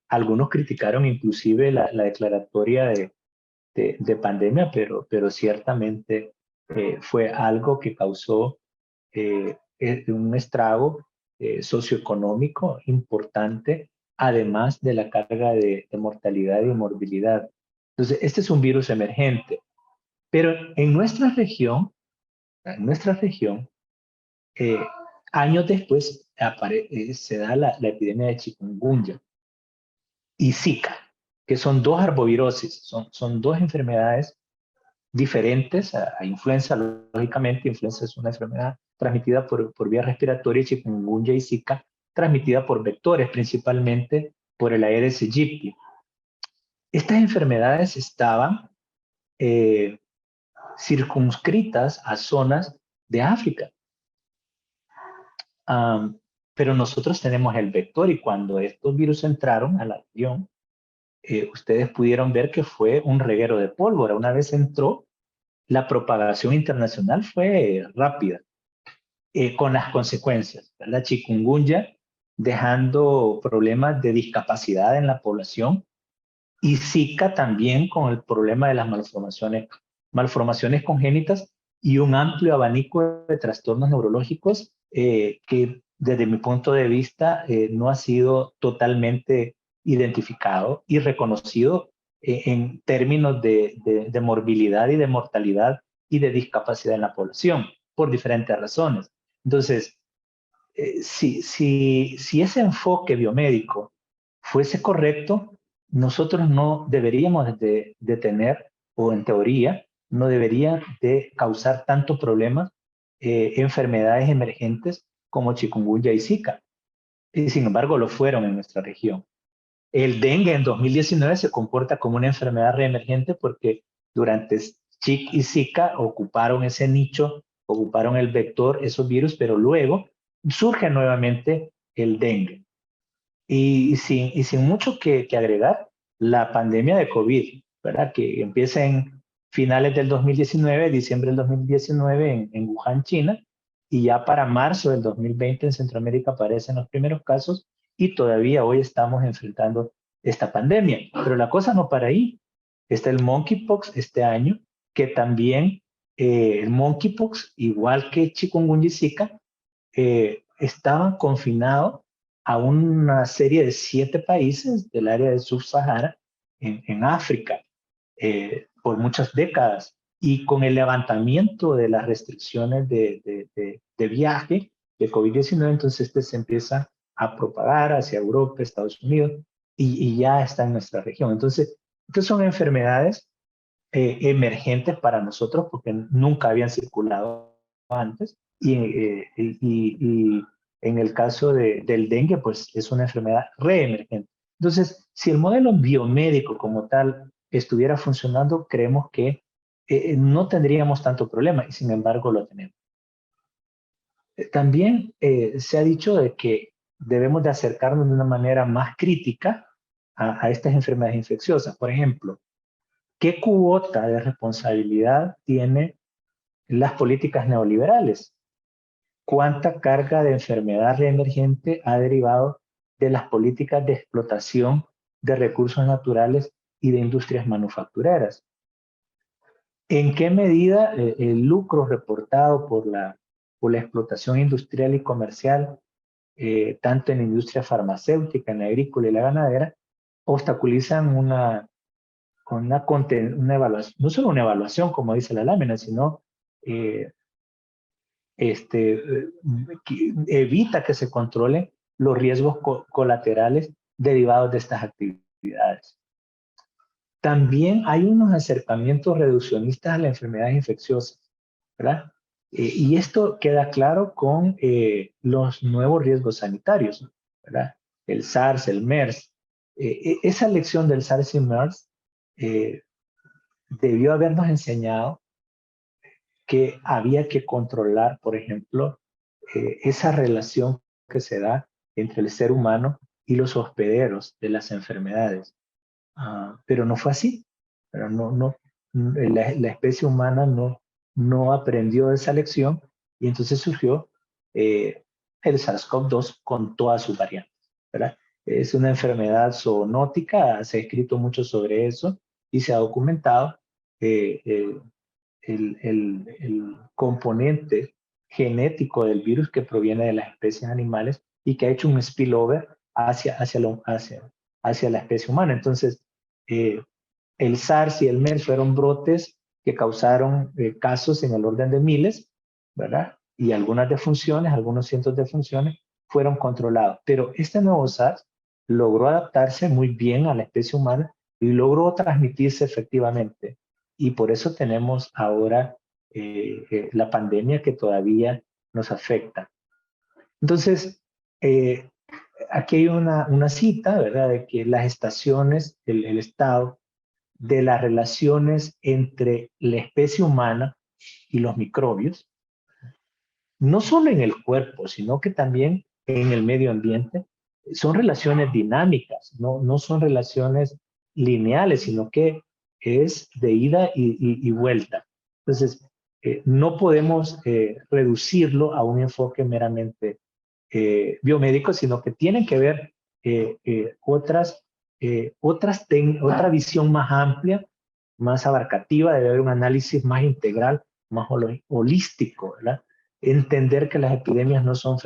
Algunos criticaron inclusive la declaratoria de pandemia, pero ciertamente fue algo que causó un estrago socioeconómico importante, además de la carga de mortalidad y morbilidad. Entonces, este es un virus emergente, pero en nuestra región, eh, años después se da la epidemia de chikungunya y Zika, que son dos arbovirosis, son dos enfermedades diferentes a influenza. Lógicamente, influenza es una enfermedad transmitida por vía respiratoria, y chikungunya y Zika transmitida por vectores, principalmente por el Aedes aegypti. Estas enfermedades estaban circunscritas a zonas de África. Pero nosotros tenemos el vector y cuando estos virus entraron a la región, ustedes pudieron ver que fue un reguero de pólvora. Una vez entró, la propagación internacional fue rápida, con las consecuencias. La chikungunya dejando problemas de discapacidad en la población y Zika también con el problema de las malformaciones congénitas y un amplio abanico de trastornos neurológicos que desde mi punto de vista no ha sido totalmente identificado y reconocido en términos de morbilidad y de mortalidad y de discapacidad en la población, por diferentes razones. Entonces, si ese enfoque biomédico fuese correcto, nosotros no deberíamos de tener, o en teoría, no debería de causar tanto problema enfermedades emergentes como chikungunya y Zika. Y sin embargo, lo fueron en nuestra región. El dengue en 2019 se comporta como una enfermedad reemergente porque durante Chik y Zika ocuparon ese nicho, ocuparon el vector, esos virus, pero luego surge nuevamente el dengue. Y sin mucho que agregar, la pandemia de COVID, ¿verdad? Que empieza en finales del 2019, diciembre del 2019 en Wuhan, China, y ya para marzo del 2020 en Centroamérica aparecen los primeros casos y todavía hoy estamos enfrentando esta pandemia. Pero la cosa no para ahí. Está el monkeypox este año, que también el monkeypox, igual que chikungunya y Zika, estaban confinados a una serie de 7 países del área de Sub-Sahara en África por muchas décadas. Y con el levantamiento de las restricciones de viaje de COVID-19, entonces este se empieza a propagar hacia Europa, Estados Unidos, y ya está en nuestra región. Entonces, estas son enfermedades emergentes para nosotros porque nunca habían circulado antes. Y en el caso del dengue, pues es una enfermedad reemergente. Entonces, si el modelo biomédico como tal estuviera funcionando, creemos que no tendríamos tanto problema y sin embargo lo tenemos. También se ha dicho de que debemos de acercarnos de una manera más crítica a estas enfermedades infecciosas. Por ejemplo, ¿qué cuota de responsabilidad tiene las políticas neoliberales? ¿Cuánta carga de enfermedad reemergente ha derivado de las políticas de explotación de recursos naturales y de industrias manufactureras? ¿En qué medida el lucro reportado por la explotación industrial y comercial, tanto en la industria farmacéutica, en la agrícola y la ganadera, obstaculizan una evaluación, no solo una evaluación, como dice la lámina, sino eh, evita que se controlen los riesgos colaterales derivados de estas actividades. También hay unos acercamientos reduccionistas a las enfermedades infecciosas, ¿verdad? Y esto queda claro con los nuevos riesgos sanitarios, ¿verdad? El SARS, el MERS. Esa lección del SARS y MERS debió habernos enseñado que había que controlar, por ejemplo, esa relación que se da entre el ser humano y los hospederos de las enfermedades. Pero no fue así. Pero la especie humana no aprendió esa lección y entonces surgió el SARS-CoV-2 con todas sus variantes, ¿verdad? Es una enfermedad zoonótica, se ha escrito mucho sobre eso y se ha documentado. eh, eh, el componente genético del virus que proviene de las especies animales y que ha hecho un spillover hacia la especie humana. Entonces, eh, el SARS y el MERS fueron brotes que causaron casos en el orden de miles, ¿verdad? Y algunas defunciones, algunos cientos de defunciones, fueron controlados. Pero este nuevo SARS logró adaptarse muy bien a la especie humana y logró transmitirse efectivamente. Y por eso tenemos ahora la pandemia que todavía nos afecta. Entonces, aquí hay una cita, ¿verdad?, de que las estaciones, el estado de las relaciones entre la especie humana y los microbios, no solo en el cuerpo, sino que también en el medio ambiente, son relaciones dinámicas, no son relaciones lineales, sino que es de ida y vuelta. Entonces, no podemos reducirlo a un enfoque meramente biomédico, sino que tienen que ver otra visión más amplia, más abarcativa, debe haber un análisis más integral, más holístico, ¿verdad? Entender que las epidemias no son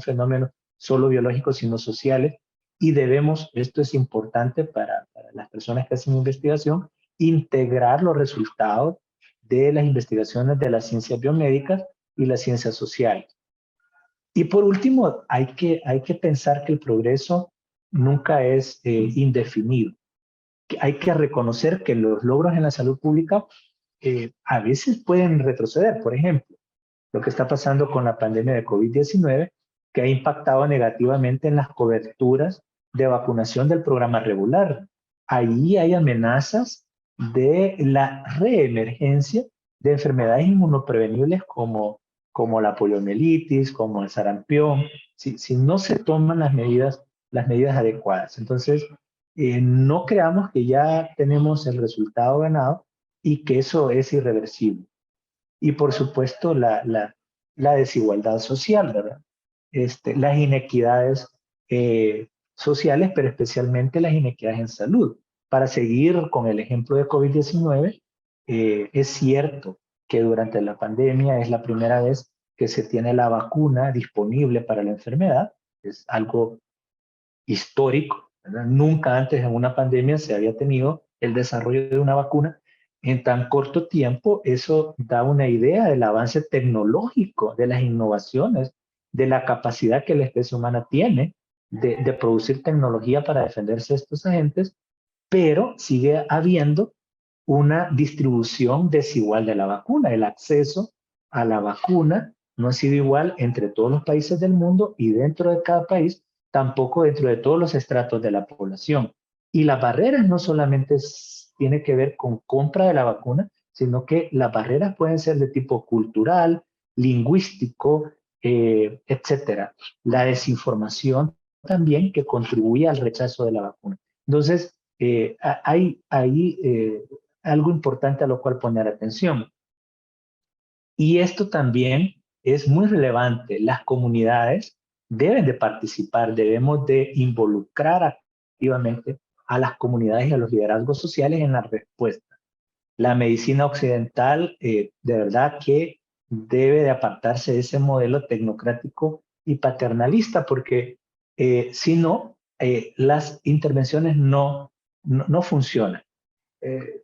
fenómenos solo biológicos, sino sociales, y debemos, esto es importante para las personas que hacen investigación, integrar los resultados de las investigaciones de las ciencias biomédicas y las ciencias sociales. Y por último, hay que pensar que el progreso nunca es indefinido. Hay que reconocer que los logros en la salud pública a veces pueden retroceder. Por ejemplo, lo que está pasando con la pandemia de COVID-19, que ha impactado negativamente en las coberturas de vacunación del programa regular. Ahí hay amenazas de la reemergencia de enfermedades inmunoprevenibles como la poliomielitis, como el sarampión. Si no se toman las medidas las medidas adecuadas. Entonces, no creamos que ya tenemos el resultado ganado y que eso es irreversible. Y por supuesto, la desigualdad social, ¿verdad? Las inequidades sociales, pero especialmente las inequidades en salud. Para seguir con el ejemplo de COVID-19, es cierto que durante la pandemia es la primera vez que se tiene la vacuna disponible para la enfermedad. Es algo histórico, ¿verdad? Nunca antes en una pandemia se había tenido el desarrollo de una vacuna en tan corto tiempo. Eso da una idea del avance tecnológico, de las innovaciones, de la capacidad que la especie humana tiene de producir tecnología para defenderse de estos agentes, pero sigue habiendo una distribución desigual de la vacuna. El acceso a la vacuna no ha sido igual entre todos los países del mundo y dentro de cada país, tampoco dentro de todos los estratos de la población. Y las barreras no solamente tiene que ver con compra de la vacuna, sino que las barreras pueden ser de tipo cultural, lingüístico, etcétera. La desinformación también que contribuye al rechazo de la vacuna. Entonces, hay ahí algo importante a lo cual poner atención. Y esto también es muy relevante. Las comunidades deben de participar, debemos de involucrar activamente a las comunidades y a los liderazgos sociales en la respuesta. La medicina occidental, de verdad que debe de apartarse de ese modelo tecnocrático y paternalista, porque si no, las intervenciones no funcionan. Eh,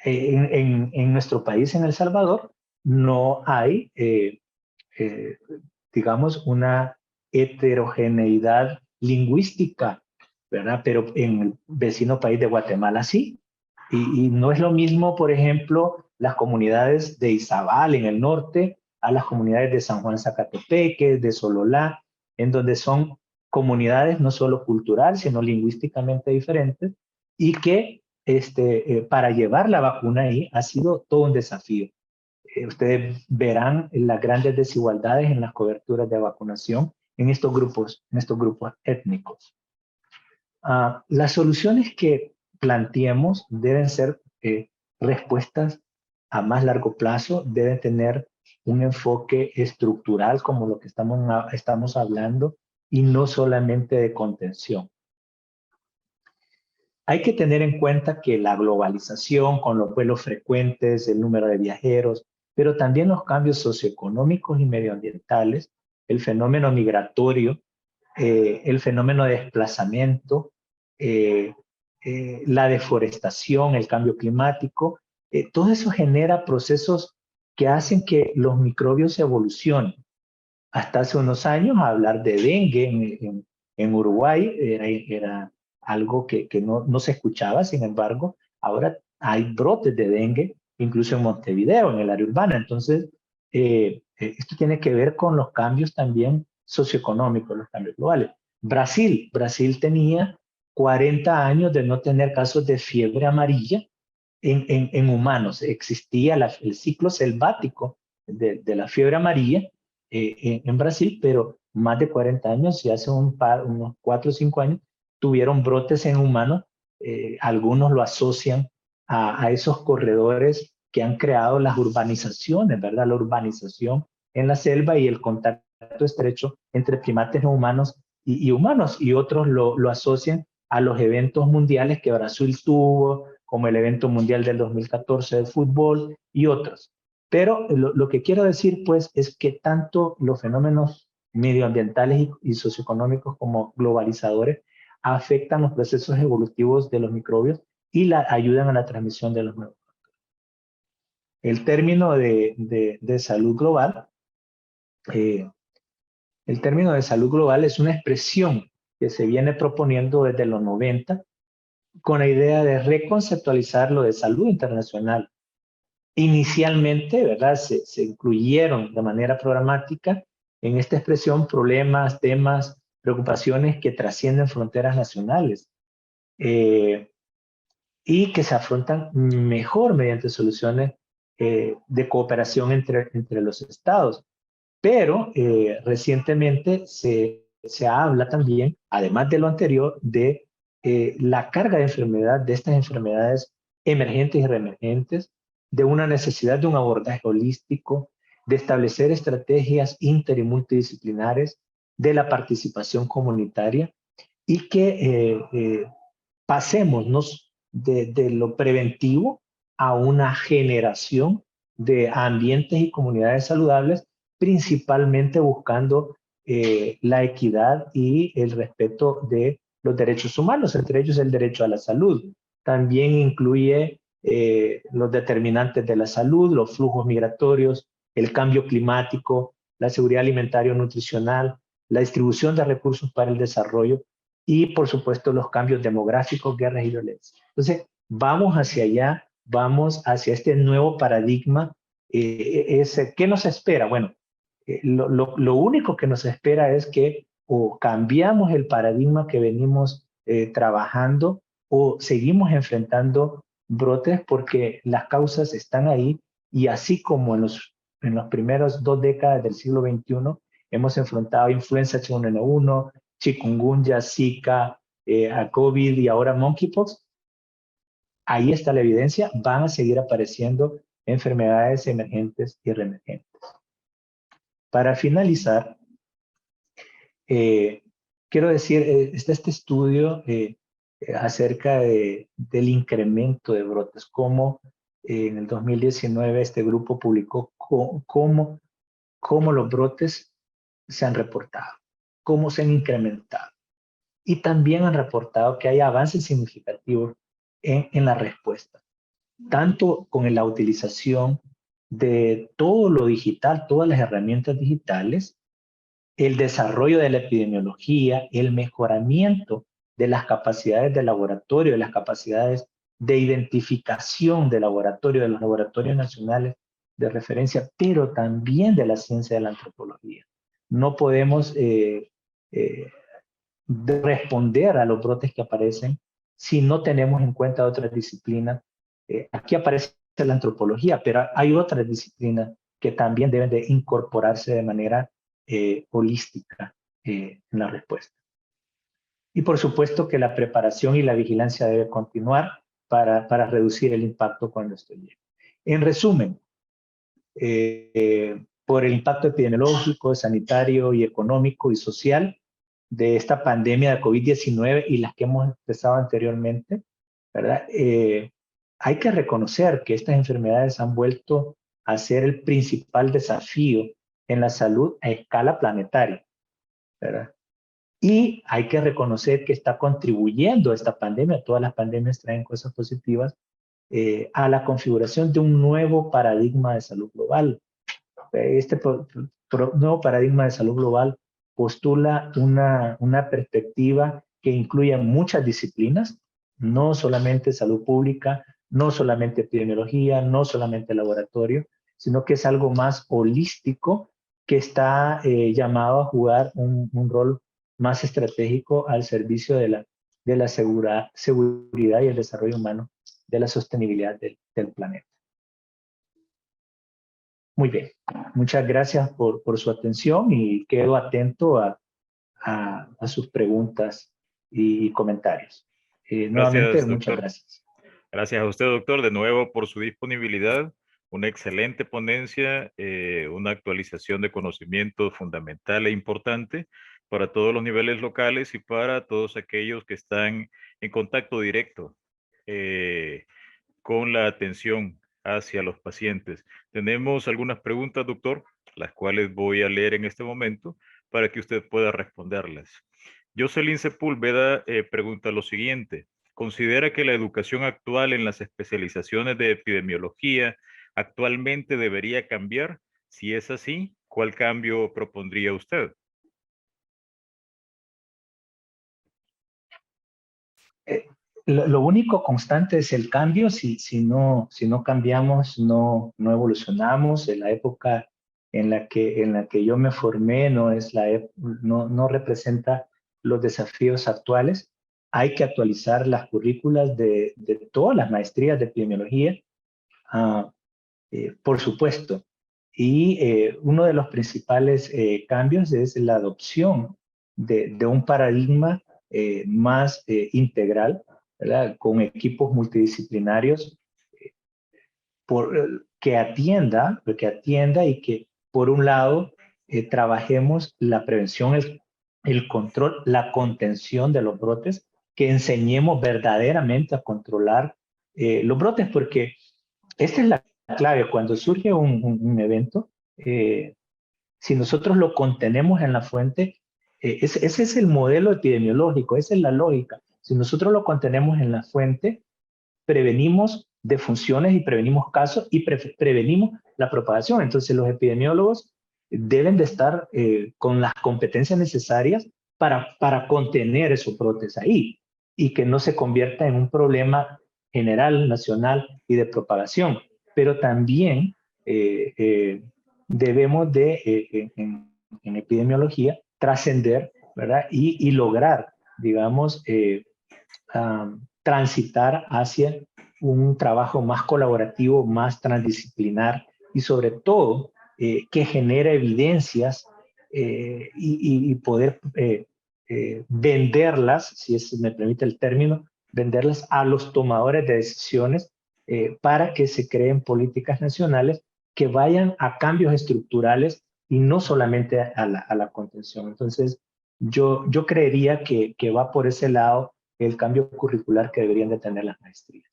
en nuestro país, en El Salvador, no hay, eh, digamos, una heterogeneidad lingüística, ¿verdad? Pero en el vecino país de Guatemala sí. Y no es lo mismo, por ejemplo, las comunidades de Izabal en el norte a las comunidades de San Juan Zacatepeque, de Sololá, en donde son comunidades no solo cultural, sino lingüísticamente diferentes, y que para llevar la vacuna ahí ha sido todo un desafío. Ustedes verán las grandes desigualdades en las coberturas de vacunación en estos grupos étnicos. Las soluciones que planteemos deben ser respuestas a más largo plazo, deben tener un enfoque estructural como lo que estamos hablando y no solamente de contención. Hay que tener en cuenta que la globalización con los vuelos frecuentes, el número de viajeros, pero también los cambios socioeconómicos y medioambientales, el fenómeno migratorio, el fenómeno de desplazamiento, eh, la deforestación, el cambio climático, todo eso genera procesos que hacen que los microbios evolucionen. Hasta hace unos años hablar de dengue en Uruguay era algo que no se escuchaba. Sin embargo, ahora hay brotes de dengue, incluso en Montevideo, en el área urbana. Entonces, esto tiene que ver con los cambios también socioeconómicos, los cambios globales. Brasil tenía 40 años de no tener casos de fiebre amarilla en humanos. Existía el ciclo selvático de la fiebre amarilla en Brasil, pero más de 40 años, y hace unos 4 o 5 años, tuvieron brotes en humanos. Algunos lo asocian a esos corredores que han creado las urbanizaciones, ¿verdad? La urbanización en la selva y el contacto estrecho entre primates no humanos y humanos, y otros lo asocian a los eventos mundiales que Brasil tuvo, como el evento mundial del 2014 de fútbol y otros. Pero lo que quiero decir, pues, es que tanto los fenómenos medioambientales y socioeconómicos como globalizadores afectan los procesos evolutivos de los microbios y ayudan a la transmisión de los nuevos. El término de salud global, el término de salud global es una expresión que se viene proponiendo desde los 90 con la idea de reconceptualizar lo de salud internacional. Inicialmente, ¿verdad? Se incluyeron de manera programática en esta expresión problemas, temas, preocupaciones que trascienden fronteras nacionales y que se afrontan mejor mediante soluciones de cooperación entre los estados. Pero recientemente se se habla también, además de lo anterior, de la carga de enfermedad, de estas enfermedades emergentes y reemergentes, de una necesidad de un abordaje holístico, de establecer estrategias inter y multidisciplinares, de la participación comunitaria y que pasemos de lo preventivo a una generación de ambientes y comunidades saludables, principalmente buscando la equidad y el respeto de los derechos humanos, entre ellos el derecho a la salud. También incluye los determinantes de la salud, los flujos migratorios, el cambio climático, la seguridad alimentaria o nutricional, la distribución de recursos para el desarrollo y, por supuesto, los cambios demográficos, guerras y violencia. Entonces, vamos hacia allá, vamos hacia este nuevo paradigma. ¿Qué nos espera? Bueno, lo único que nos espera es que o cambiamos el paradigma que venimos trabajando o seguimos enfrentando brotes porque las causas están ahí y así como en los primeros 2 décadas del siglo XXI hemos enfrentado influenza H1N1, chikungunya, Zika, a COVID y ahora monkeypox, ahí está la evidencia, van a seguir apareciendo enfermedades emergentes y reemergentes. Para finalizar, quiero decir, está este estudio acerca del incremento de brotes, cómo en el 2019 este grupo publicó cómo los brotes se han reportado, cómo se han incrementado. Y también han reportado que hay avances significativos en la respuesta, tanto con la utilización de todo lo digital, todas las herramientas digitales, el desarrollo de la epidemiología, el mejoramiento de las capacidades de laboratorio, de las capacidades de identificación de laboratorio, de los laboratorios nacionales de referencia, pero también de la ciencia de la antropología. No podemos responder a los brotes que aparecen si no tenemos en cuenta otras disciplinas. Aquí aparece la antropología, pero hay otras disciplinas que también deben de incorporarse de manera holística en la respuesta. Y por supuesto que la preparación y la vigilancia debe continuar para reducir el impacto cuando esto llegue. En resumen, por el impacto epidemiológico, sanitario y económico y social de esta pandemia de COVID-19 y las que hemos expresado anteriormente, ¿verdad? Hay que reconocer que estas enfermedades han vuelto a ser el principal desafío en la salud a escala planetaria, ¿verdad? Y hay que reconocer que está contribuyendo esta pandemia, todas las pandemias traen cosas positivas, a la configuración de un nuevo paradigma de salud global. Este nuevo paradigma de salud global postula una perspectiva que incluye muchas disciplinas, no solamente salud pública, no solamente epidemiología, no solamente laboratorio, sino que es algo más holístico que está llamado a jugar un rol más estratégico al servicio de la seguridad y el desarrollo humano, de la sostenibilidad del planeta. Muy bien, muchas gracias por su atención y quedo atento a sus preguntas y comentarios. Nuevamente, Gracias, muchas doctor. gracias. Gracias a usted, doctor, de nuevo por su disponibilidad. Una excelente ponencia, una actualización de conocimiento fundamental e importante para todos los niveles locales y para todos aquellos que están en contacto directo con la atención hacia los pacientes. Tenemos algunas preguntas, doctor, las cuales voy a leer en este momento para que usted pueda responderlas. Jocelyn Sepúlveda pregunta lo siguiente. ¿Considera que la educación actual en las especializaciones de epidemiología actualmente debería cambiar? Si es así, ¿cuál cambio propondría usted? Lo único constante es el cambio. Si no cambiamos, no evolucionamos. En la época en la que yo me formé no representa los desafíos actuales. Hay que actualizar las currículas de todas las maestrías de epidemiología, por supuesto. Y uno de los principales cambios es la adopción de un paradigma más integral, ¿verdad? Con equipos multidisciplinarios que atienda y que, por un lado, trabajemos la prevención, el control, la contención de los brotes, que enseñemos verdaderamente a controlar los brotes, porque esta es la clave. Cuando surge un evento, si nosotros lo contenemos en la fuente, ese es el modelo epidemiológico, esa es la lógica. Si nosotros lo contenemos en la fuente, prevenimos defunciones y prevenimos casos y prevenimos la propagación. Entonces los epidemiólogos deben de estar con las competencias necesarias para contener esos brotes ahí y que no se convierta en un problema general, nacional y de propagación. Pero también debemos de, en epidemiología, trascender, ¿verdad? Y lograr, digamos, transitar hacia un trabajo más colaborativo, más transdisciplinar y sobre todo que genera evidencias y poder venderlas, si me permite el término, venderlas a los tomadores de decisiones para que se creen políticas nacionales que vayan a cambios estructurales y no solamente a la contención. Entonces, yo creería que va por ese lado el cambio curricular que deberían de tener las maestrías.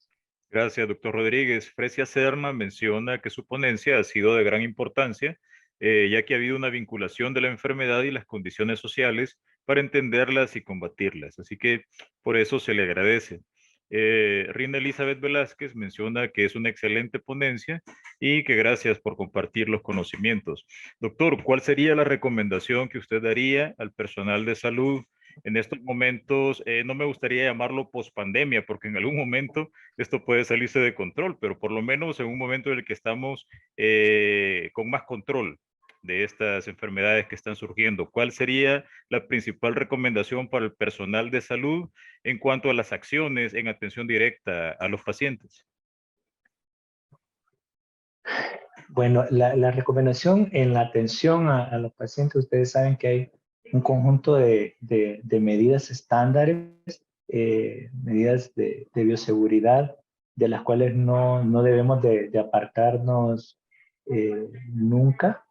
Gracias, doctor Rodríguez. Frecia Serna menciona que su ponencia ha sido de gran importancia, ya que ha habido una vinculación de la enfermedad y las condiciones sociales para entenderlas y combatirlas. Así que por eso se le agradece. Rina Elizabeth Velázquez menciona que es una excelente ponencia y que gracias por compartir los conocimientos. Doctor, ¿cuál sería la recomendación que usted daría al personal de salud en estos momentos? No me gustaría llamarlo pospandemia, porque en algún momento esto puede salirse de control, pero por lo menos en un momento en el que estamos con más control de estas enfermedades que están surgiendo. ¿Cuál sería la principal recomendación para el personal de salud en cuanto a las acciones en atención directa a los pacientes? Bueno, la recomendación en la atención a los pacientes, ustedes saben que hay un conjunto de medidas estándares, medidas de bioseguridad, de las cuales no debemos de apartarnos nunca.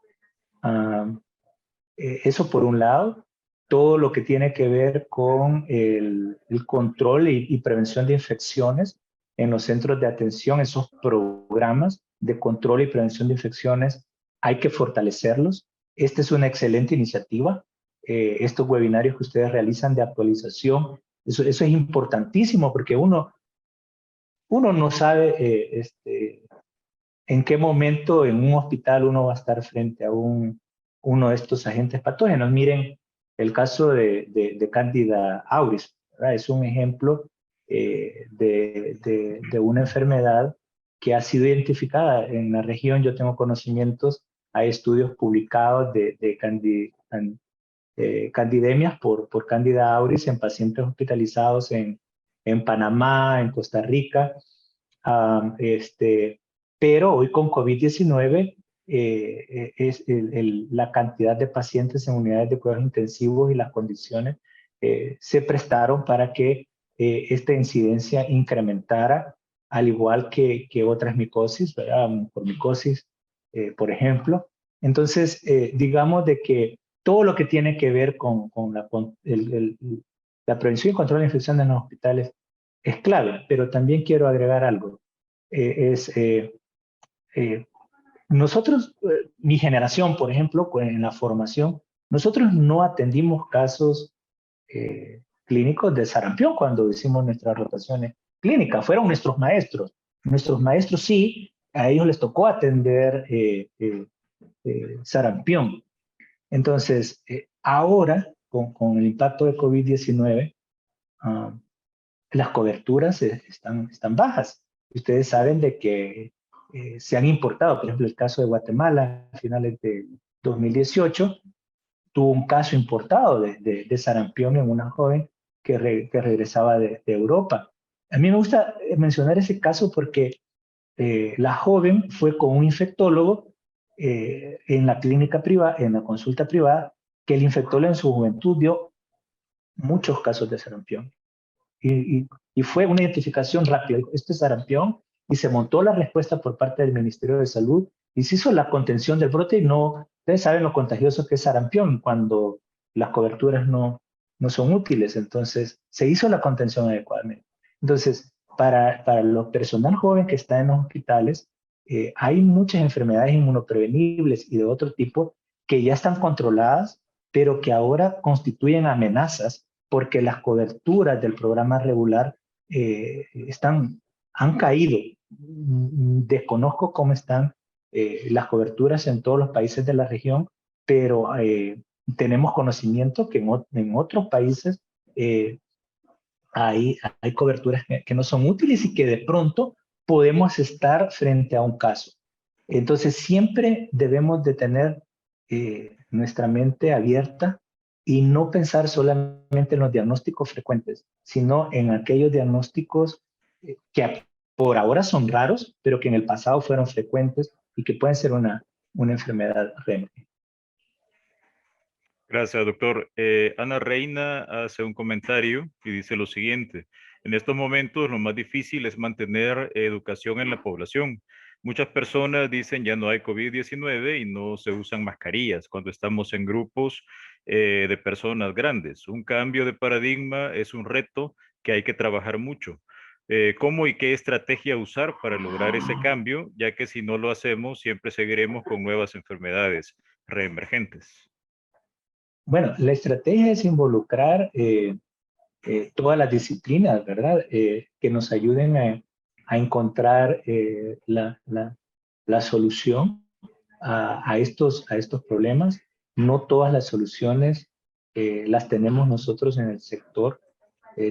Eso por un lado, todo lo que tiene que ver con el control y prevención de infecciones en los centros de atención, esos programas de control y prevención de infecciones, hay que fortalecerlos. Esta es una excelente iniciativa. Estos webinarios que ustedes realizan de actualización, eso es importantísimo porque uno no sabe en qué momento en un hospital uno va a estar frente a uno de estos agentes patógenos. Miren el caso de Candida auris, ¿verdad? Es un ejemplo de una enfermedad que ha sido identificada en la región. Yo tengo conocimientos, hay estudios publicados de candidemias por Candida auris en pacientes hospitalizados en Panamá, en Costa Rica. Pero hoy con COVID-19 es la cantidad de pacientes en unidades de cuidados intensivos y las condiciones se prestaron para que esta incidencia incrementara, al igual que otras micosis, ¿verdad? Por micosis, por ejemplo. Entonces, digamos de que todo lo que tiene que ver con la prevención y control de infecciones en los hospitales es clave, pero también quiero agregar algo. Nosotros, mi generación, por ejemplo, en la formación, nosotros no atendimos casos clínicos de sarampión cuando hicimos nuestras rotaciones clínicas, fueron nuestros maestros. Nuestros maestros sí, a ellos les tocó atender sarampión. Entonces, ahora, con el impacto de COVID-19, las coberturas están bajas. Ustedes saben de que se han importado, por ejemplo, el caso de Guatemala a finales de 2018, tuvo un caso importado de sarampión en una joven que regresaba de Europa. A mí me gusta mencionar ese caso porque la joven fue con un infectólogo en la clínica privada, en la consulta privada, que el infectólogo en su juventud dio muchos casos de sarampión. Y fue una identificación rápida. Dijo, esto es sarampión, y se montó la respuesta por parte del Ministerio de Salud y se hizo la contención del brote. Y no, ustedes saben lo contagioso que es sarampión cuando las coberturas no son útiles. Entonces, se hizo la contención adecuadamente. Entonces, para los personal joven que está en los hospitales, hay muchas enfermedades inmunoprevenibles y de otro tipo que ya están controladas, pero que ahora constituyen amenazas porque las coberturas del programa regular han caído. Desconozco cómo están las coberturas en todos los países de la región, pero tenemos conocimiento que en otros países eh, hay coberturas que no son útiles y que de pronto podemos estar frente a un caso. Entonces siempre debemos de tener nuestra mente abierta y no pensar solamente en los diagnósticos frecuentes, sino en aquellos diagnósticos que por ahora son raros, pero que en el pasado fueron frecuentes y que pueden ser una enfermedad REM. Gracias, doctor. Ana Reina hace un comentario y dice lo siguiente. En estos momentos lo más difícil es mantener educación en la población. Muchas personas dicen ya no hay COVID-19 y no se usan mascarillas cuando estamos en grupos de personas grandes. Un cambio de paradigma es un reto que hay que trabajar mucho. ¿Cómo y qué estrategia usar para lograr ese cambio? Ya que si no lo hacemos, siempre seguiremos con nuevas enfermedades reemergentes. Bueno, la estrategia es involucrar todas las disciplinas, ¿verdad? Que nos ayuden a encontrar la solución a estos problemas. No todas las soluciones las tenemos nosotros en el sector.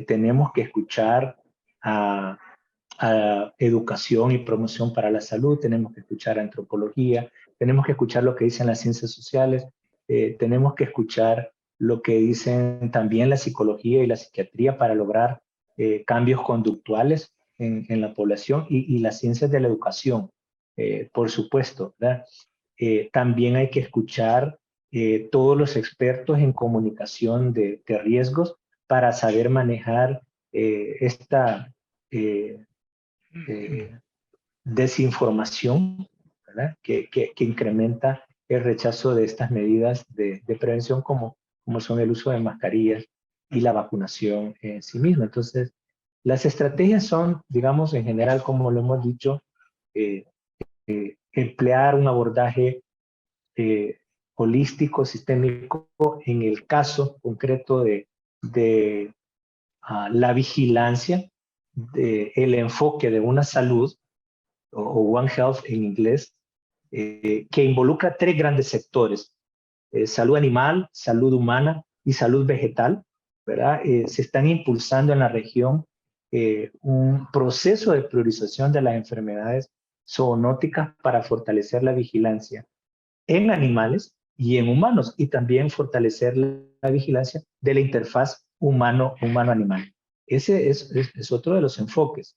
Tenemos que escuchar a, a educación y promoción para la salud, tenemos que escuchar a antropología, tenemos que escuchar lo que dicen las ciencias sociales, tenemos que escuchar lo que dicen también la psicología y la psiquiatría para lograr cambios conductuales en la población y las ciencias de la educación, por supuesto, ¿verdad? También hay que escuchar todos los expertos en comunicación de riesgos para saber manejar esta eh, desinformación, ¿verdad? Que incrementa el rechazo de estas medidas de prevención como son el uso de mascarillas y la vacunación en sí misma. Entonces, las estrategias son, digamos, en general, como lo hemos dicho, eh, emplear un abordaje eh, holístico, sistémico, en el caso concreto de la vigilancia, el enfoque de una salud, o One Health en inglés, que involucra tres grandes sectores: salud animal, salud humana y salud vegetal, ¿verdad? Se están impulsando en la región un proceso de priorización de las enfermedades zoonóticas para fortalecer la vigilancia en animales y en humanos, y también fortalecer la vigilancia de la interfaz humano-animal. Ese es otro de los enfoques,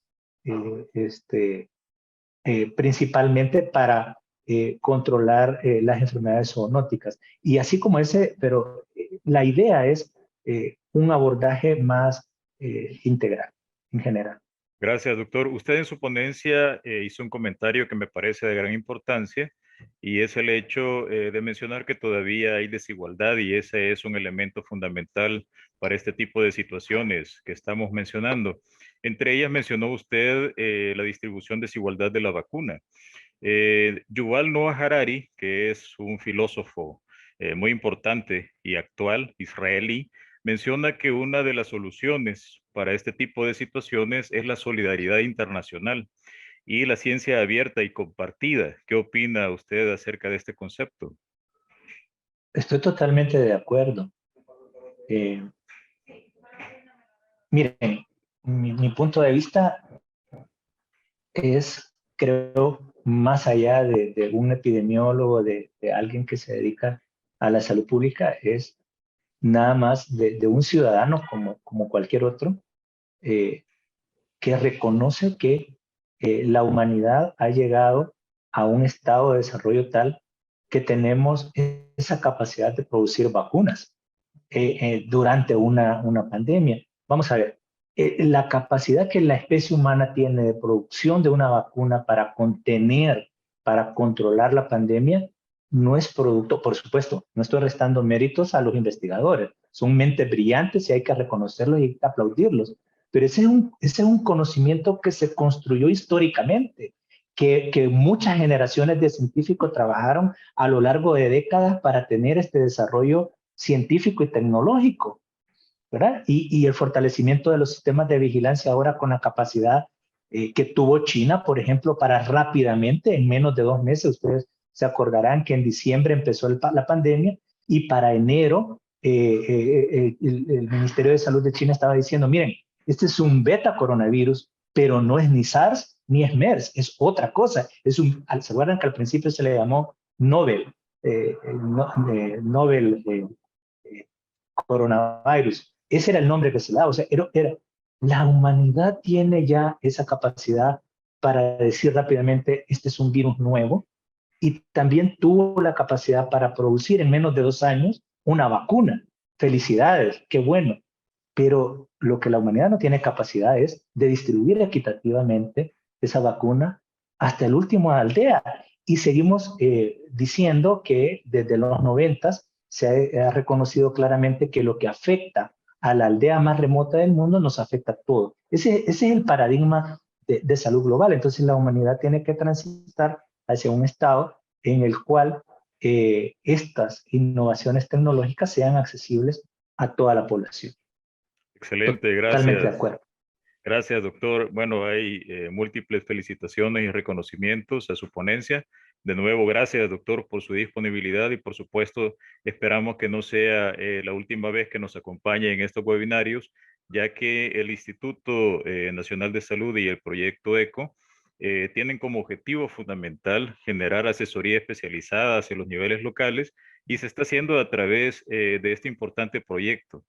principalmente para controlar las enfermedades zoonóticas. Y así como ese, pero la idea es un abordaje más integral en general. Gracias, doctor. Usted en su ponencia hizo un comentario que me parece de gran importancia y es el hecho de mencionar que todavía hay desigualdad y ese es un elemento fundamental para este tipo de situaciones que estamos mencionando. Entre ellas mencionó usted la distribución desigualdad de la vacuna. Yuval Noah Harari, que es un filósofo muy importante y actual, israelí, menciona que una de las soluciones para este tipo de situaciones es la solidaridad internacional y la ciencia abierta y compartida. ¿Qué opina usted acerca de este concepto? Estoy totalmente de acuerdo. Eh, Miren, mi punto de vista es, creo, más allá de un epidemiólogo, de alguien que se dedica a la salud pública, es nada más de un ciudadano como cualquier otro, eh, que reconoce que la humanidad ha llegado a un estado de desarrollo tal que tenemos esa capacidad de producir vacunas. durante una pandemia. Vamos a ver, la capacidad que la especie humana tiene de producción de una vacuna para contener, para controlar la pandemia, no es producto, por supuesto, no estoy restando méritos a los investigadores, son mentes brillantes y hay que reconocerlos y hay que aplaudirlos, pero ese es un conocimiento que se construyó históricamente, que muchas generaciones de científicos trabajaron a lo largo de décadas para tener este desarrollo científico y tecnológico, ¿verdad? Y el fortalecimiento de los sistemas de vigilancia ahora con la capacidad que tuvo China, por ejemplo, para rápidamente, en menos de 2 meses, ustedes se acordarán que en diciembre empezó la pandemia y para enero el Ministerio de Salud de China estaba diciendo, miren, este es un beta coronavirus, pero no es ni SARS ni es MERS, es otra cosa. ¿Se acuerdan que al principio se le llamó Novel, Novel coronavirus? Ese era el nombre que se le daba. O sea, la humanidad tiene ya esa capacidad para decir rápidamente, este es un virus nuevo, y también tuvo la capacidad para producir en menos de 2 años una vacuna. Felicidades, qué bueno. Pero lo que la humanidad no tiene capacidad es de distribuir equitativamente esa vacuna hasta el último aldea. Y seguimos diciendo que desde los 90 se ha reconocido claramente que lo que afecta a la aldea más remota del mundo nos afecta a todos. Ese es el paradigma de salud global. Entonces la humanidad tiene que transitar hacia un estado en el cual estas innovaciones tecnológicas sean accesibles a toda la población. Excelente, Totalmente de gracias. acuerdo. Gracias, doctor. Bueno, hay múltiples felicitaciones y reconocimientos a su ponencia. De nuevo, gracias, doctor, por su disponibilidad y por supuesto, esperamos que no sea la última vez que nos acompañe en estos webinarios, ya que el Instituto Nacional de Salud y el proyecto ECO tienen como objetivo fundamental generar asesoría especializada hacia los niveles locales y se está haciendo a través de este importante proyecto.